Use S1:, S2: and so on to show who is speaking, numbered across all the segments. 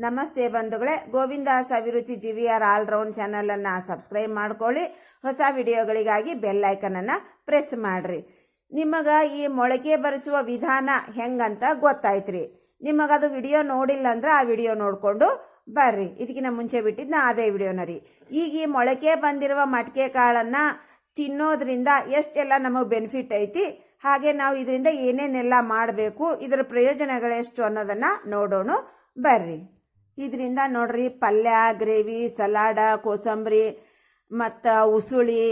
S1: ನಮಸ್ತೆ ಬಂಧುಗಳೇ, ಗೋವಿಂದಾಸ್ ಅಭಿರುಚಿ GVR ಆಲ್ರೌಂಡ್ ಚಾನಲನ್ನು ಸಬ್ಸ್ಕ್ರೈಬ್ ಮಾಡ್ಕೊಳ್ಳಿ. ಹೊಸ ವಿಡಿಯೋಗಳಿಗಾಗಿ ಬೆಲ್ ಐಕನನ್ನು ಪ್ರೆಸ್ ಮಾಡ್ರಿ. ನಿಮಗೆ ಈ ಮೊಳಕೆ ಬರಿಸುವ ವಿಧಾನ ಹೆಂಗಂತ ಗೊತ್ತಾಯ್ತ್ರಿ. ನಿಮಗದು ವಿಡಿಯೋ ನೋಡಿಲ್ಲ ಅಂದ್ರೆ ಆ ವಿಡಿಯೋ ನೋಡಿಕೊಂಡು ಬರ್ರಿ. ಇದಕ್ಕಿಂತ ಮುಂಚೆ ಬಿಟ್ಟಿದ್ದು ಅದೇ ವಿಡಿಯೋನ ರೀ. ಈಗ ಈ ಮೊಳಕೆ ಬಂದಿರುವ ಮಟಕೆ ಕಾಳನ್ನು ತಿನ್ನೋದ್ರಿಂದ ಎಷ್ಟೆಲ್ಲ ನಮಗೆ ಬೆನಿಫಿಟ್ ಐತಿ, ಹಾಗೆ ನಾವು ಇದರಿಂದ ಏನೇನೆಲ್ಲ ಮಾಡಬೇಕು, ಇದರ ಪ್ರಯೋಜನಗಳೆಷ್ಟು ಅನ್ನೋದನ್ನು ನೋಡೋಣ ಬರ್ರಿ. ಇದರಿಂದ ನೋಡ್ರಿ, ಪಲ್ಯ, ಗ್ರೇವಿ, ಸಲಾಡ, ಕೋಸಂಬರಿ ಮತ್ತು ಉಸುಳಿ,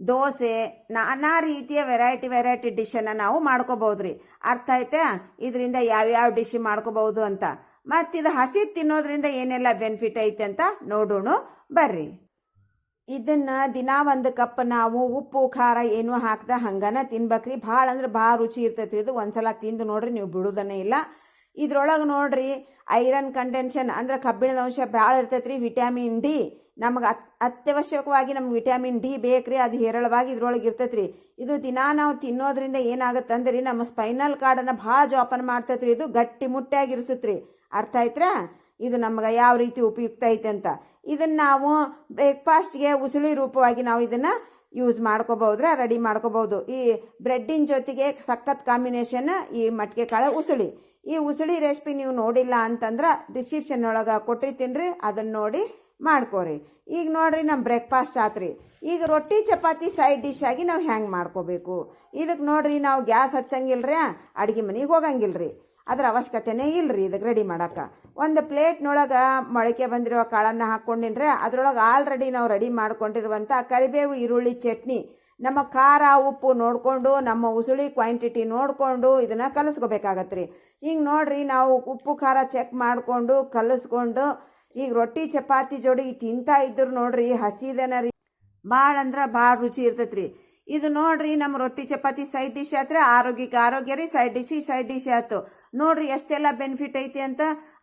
S1: ದೋಸೆ, ನಾನಾ ರೀತಿಯ ವೆರೈಟಿ ಡಿಶನ್ನು ನಾವು ಮಾಡ್ಕೋಬಹುದ್ರಿ. ಅರ್ಥ ಐತೆ ಇದರಿಂದ ಯಾವ್ಯಾವ ಡಿಶ್ ಮಾಡ್ಕೋಬಹುದು ಅಂತ. ಮತ್ತಿದು ಹಸಿ ತಿನ್ನೋದ್ರಿಂದ ಏನೆಲ್ಲ ಬೆನಿಫಿಟ್ ಐತೆ ಅಂತ ನೋಡೋಣ ಬರ್ರಿ. ಇದನ್ನ ದಿನಾ ಒಂದು ಕಪ್ ನಾವು ಉಪ್ಪು ಖಾರ ಏನು ಹಾಕ್ದ ಹಂಗನ ತಿನ್ಬೇಕ್ರಿ. ಭಾಳ ಅಂದ್ರೆ ಭಾಳ ರುಚಿ ಇರ್ತೈತ್ರಿ. ಇದು ಒಂದ್ಸಲ ತಿಂದು ನೋಡ್ರಿ, ನೀವು ಬಿಡುದನ್ನೇ ಇಲ್ಲ. ಇದ್ರೊಳಗೆ ನೋಡ್ರಿ ಐರನ್ ಕಂಟೆನ್ಷನ್ ಅಂದ್ರೆ ಕಬ್ಬಿಣದ ಅಂಶ ಭಾಳ ಇರ್ತೈತ್ರಿ. ವಿಟಮಿನ್ ಡಿ ನಮಗೆ ಅತ್ಯವಶ್ಯಕವಾಗಿ ನಮ್ಗೆ ವಿಟಮಿನ್ ಡಿ ಬೇಕ್ರಿ. ಅದು ಹೇರಳವಾಗಿ ಇದ್ರೊಳಗೆ ಇರ್ತೈತ್ರಿ. ಇದು ದಿನಾ ನಾವು ತಿನ್ನೋದ್ರಿಂದ ಏನಾಗತ್ತಂದ್ರಿ, ನಮ್ಮ ಸ್ಪೈನಲ್ ಕಾರ್ಡನ್ನು ಭಾಳ ಜೋಪಾನ ಮಾಡ್ತೈತ್ರಿ. ಇದು ಗಟ್ಟಿ ಮುಟ್ಟಾಗಿರ್ಸತ್ರಿ. ಅರ್ಥ ಆಯ್ತಾ? ಇದು ನಮ್ಗೆ ಯಾವ ರೀತಿ ಉಪಯುಕ್ತ ಐತೆ ಅಂತ. ಇದನ್ನ ನಾವು ಬ್ರೇಕ್ಫಾಸ್ಟ್ಗೆ ಉಸುಳಿ ರೂಪವಾಗಿ ನಾವು ಇದನ್ನ ಯೂಸ್ ಮಾಡ್ಕೋಬಹುದ್ರ, ರೆಡಿ ಮಾಡ್ಕೋಬಹುದು. ಈ ಬ್ರೆಡ್ಡಿನ ಜೊತೆಗೆ ಸಖತ್ ಕಾಂಬಿನೇಷನ್ ಈ ಮಟಕೆ ಕಾಳ ಉಸುಳಿ. ಈ ಉಸುಳಿ ರೆಸಿಪಿ ನೀವು ನೋಡಿಲ್ಲ ಅಂತಂದ್ರೆ ಡಿಸ್ಕ್ರಿಪ್ಷನ್ ಒಳಗೆ ಕೊಟ್ಟಿರ್ತೀನಿ, ಅದನ್ನ ನೋಡಿ ಮಾಡ್ಕೋರಿ. ಈಗ ನೋಡ್ರಿ, ನಮ್ಮ ಬ್ರೇಕ್ಫಾಸ್ಟ್ ಆತ್ರಿ. ಈಗ ರೊಟ್ಟಿ ಚಪಾತಿ ಸೈಡ್ ಡಿಶ್ ಆಗಿ ನಾವು ಹ್ಯಾಂಗೆ ಮಾಡ್ಕೋಬೇಕು. ಇದಕ್ಕೆ ನೋಡ್ರಿ, ನಾವು ಗ್ಯಾಸ್ ಹಚ್ಚಂಗಿಲ್ರಿ, ಅಡುಗೆ ಮನೆಗೆ ಹೋಗಂಗಿಲ್ರಿ, ಅದ್ರ ಅವಶ್ಯಕತೆನೇ ಇಲ್ರಿ. ಇದಕ್ಕೆ ರೆಡಿ ಮಾಡಕ್ಕೆ ಒಂದು ಪ್ಲೇಟ್ನೊಳಗೆ ಮೊಳಕೆ ಬಂದಿರೋ ಕಾಳನ್ನು ಹಾಕ್ಕೊಂಡಿನ್ರಿ. ಅದ್ರೊಳಗೆ ಆಲ್ರೆಡಿ ನಾವು ರೆಡಿ ಮಾಡ್ಕೊಂಡಿರುವಂಥ ಕರಿಬೇವು, ಈರುಳ್ಳಿ ಚಟ್ನಿ, ನಮ್ಮ ಖಾರ ಉಪ್ಪು ನೋಡಿಕೊಂಡು, ನಮ್ಮ ಉಸುಳಿ ಕ್ವಾಂಟಿಟಿ ನೋಡಿಕೊಂಡು ಇದನ್ನು ಕಲಿಸ್ಕೋಬೇಕಾಗತ್ರಿ. ಈಗ ನೋಡ್ರಿ, ನಾವು ಉಪ್ಪು ಖಾರ ಚೆಕ್ ಮಾಡಿಕೊಂಡು ಕಲಿಸ್ಕೊಂಡು ಈಗ ರೊಟ್ಟಿ ಚಪಾತಿ ಜೋಡಿ ತಿಂತಾ ಇದ್ರು ನೋಡ್ರಿ, ಹಸಿದನ ರೀ, ಭಾಳ ಅಂದ್ರೆ ಭಾಳ ರುಚಿ ಇರ್ತೈತ್ರಿ. ಇದು ನೋಡ್ರಿ, ನಮ್ಮ ರೊಟ್ಟಿ ಚಪಾತಿ ಸೈಡ್ ಡಿಶ್ ಆತ್ರಿ. ಆರೋಗ್ಯಕ್ಕೆ ಆರೋಗ್ಯ ರೀ, ಸೈಡ್ ಡಿಶ್ ಆಯ್ತು. ನೋಡ್ರಿ ಎಷ್ಟೆಲ್ಲ ಬೆನಿಫಿಟ್ ಐತಿ ಅಂತ.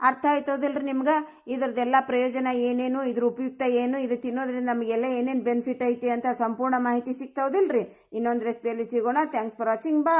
S1: ಅರ್ಥ ಆಯ್ತೋದಿಲ್ರಿ ನಿಮ್ಗೆ? ಇದ್ರದ್ದೆಲ್ಲ ಪ್ರಯೋಜನ ಏನೇನು, ಇದ್ರ ಉಪಯುಕ್ತ ಏನು, ಇದು ತಿನ್ನೋದ್ರಿಂದ ನಮಗೆಲ್ಲ ಏನೇನು ಬೆನಿಫಿಟ್ ಐತಿ ಅಂತ ಸಂಪೂರ್ಣ ಮಾಹಿತಿ ಸಿಗ್ತಾವುದಿಲ್ರಿ. ಇನ್ನೊಂದು ರೆಸಿಪಿಯಲ್ಲಿ ಸಿಗೋಣ. Thanks for watching. ಬಾ.